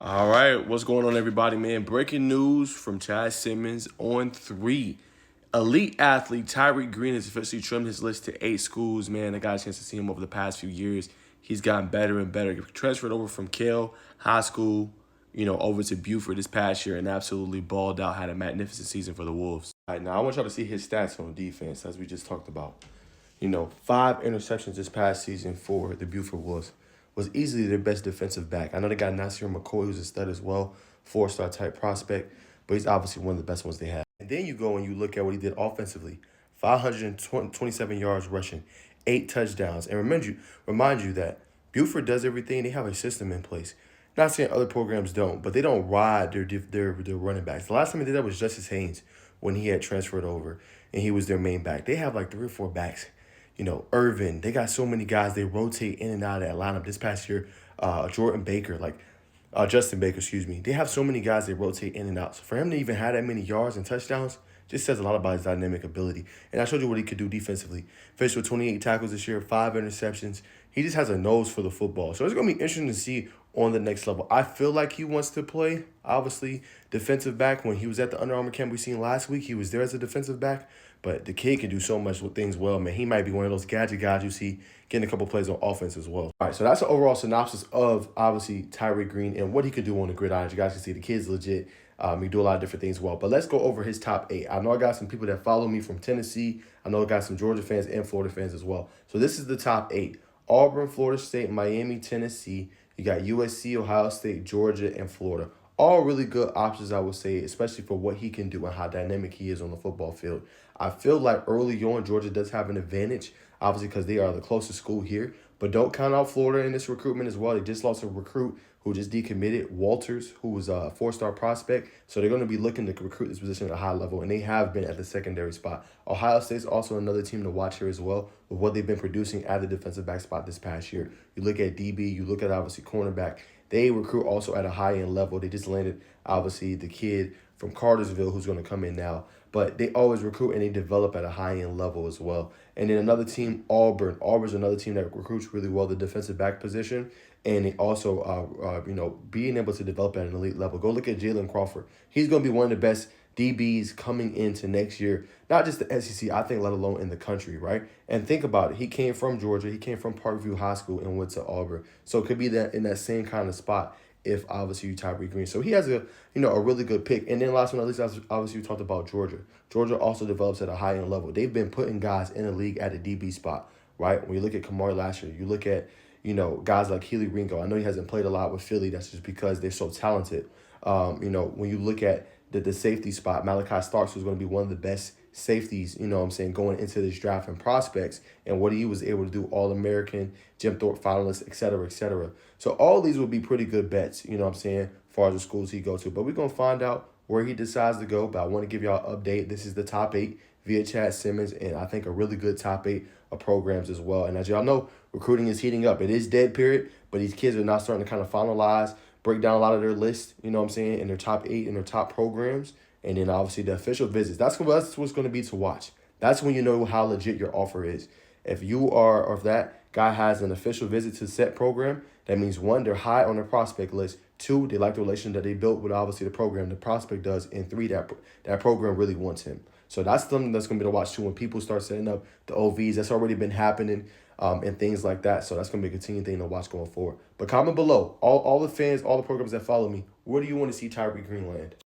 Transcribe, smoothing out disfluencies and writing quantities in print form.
All right, what's going on, everybody, man? Breaking news from Chad Simmons on 3. Elite athlete Tyriq Green has officially trimmed his list to 8 schools, man. I got a chance to see him over the past few years. He's gotten better and better. Transferred over from Cale High School, over to Buford this past year and absolutely balled out, had a magnificent season for the Wolves. All right, now I want y'all to see his stats on defense, as we just talked about. 5 interceptions this past season for the Buford Wolves. Was easily their best defensive back. I know they got Nasir McCoy, who's a stud as well, 4-star type prospect, but he's obviously one of the best ones they have. And then you go and you look at what he did offensively. 527 yards rushing, 8 touchdowns. And remind you that Buford does everything. They have a system in place. Not saying other programs don't, but they don't ride their running backs. The last time they did that was Justice Haynes when he had transferred over and he was their main back. They have like 3 or 4 backs. Irvin, they got so many guys. They rotate in and out of that lineup. This past year, Justin Baker, excuse me. They have so many guys they rotate in and out. So for him to even have that many yards and touchdowns just says a lot about his dynamic ability. And I showed you what he could do defensively. Finished with 28 tackles this year, 5 interceptions. He just has a nose for the football. So it's going to be interesting to see on the next level. I feel like he wants to play, obviously, defensive back. When he was at the Under Armour camp we seen last week, he was there as a defensive back. But the kid can do so much with things well, man. He might be one of those gadget guys you see getting a couple plays on offense as well. All right, so that's an overall synopsis of, obviously, Tyriq Green and what he could do on the gridiron. As you guys can see, the kid's legit. He do a lot of different things well. But let's go over his top 8. I know I got some people that follow me from Tennessee. I know I got some Georgia fans and Florida fans as well. So this is the top 8. Auburn, Florida State, Miami, Tennessee. You got USC, Ohio State, Georgia, and Florida. All really good options, I would say, especially for what he can do and how dynamic he is on the football field. I feel like early on, Georgia does have an advantage, obviously, because they are the closest school here. But don't count out Florida in this recruitment as well. They just lost a recruit who just decommitted, Walters, who was a 4-star prospect. So they're going to be looking to recruit this position at a high level, and they have been at the secondary spot. Ohio State's also another team to watch here as well with what they've been producing at the defensive back spot this past year. You look at DB, you look at, obviously, cornerback. They recruit also at a high-end level. They just landed, obviously, the kid from Cartersville who's going to come in now. But they always recruit and they develop at a high-end level as well. And then another team, Auburn. Auburn's another team that recruits really well the defensive back position. And they also, being able to develop at an elite level. Go look at Jalen Crawford. He's going to be one of the best DBs coming into next year. Not just the SEC, I think, let alone in the country, right? And think about it. He came from Georgia. He came from Parkview High School and went to Auburn. So it could be that in that same kind of spot if, obviously, you Tyriq Green. So he has a really good pick. And then last but not least, obviously, you talked about Georgia. Georgia also develops at a high-end level. They've been putting guys in the league at a DB spot, right? When you look at Kamar last year, you look at, guys like Keely Ringo. I know he hasn't played a lot with Philly. That's just because they're so talented. When you look at the safety spot, Malachi Starks was going to be one of the best safeties, going into this draft and prospects, and what he was able to do, All-American, Jim Thorpe finalist, et cetera, et cetera. So all these would be pretty good bets, as far as the schools he go to. But we're going to find out where he decides to go, but I want to give y'all an update. This is the top 8 via Chad Simmons, and I think a really good top 8 of programs as well. And as y'all know, recruiting is heating up. It is dead period, but these kids are now starting to kind of finalize, break down a lot of their lists, in their top 8 and their top programs. And then obviously the official visits. That's what's going to be to watch. That's when you know how legit your offer is. If you are, or if that guy has an official visit to set program, that means 1, they're high on the prospect list. 2, they like the relation that they built with obviously the program the prospect does. And 3, that program really wants him. So that's something that's going to be to watch too when people start setting up the OVs. That's already been happening. And things like that. So that's going to be a continuing thing to watch going forward. But comment below, all the fans, all the programs that follow me, where do you want to see Tyriq Green land?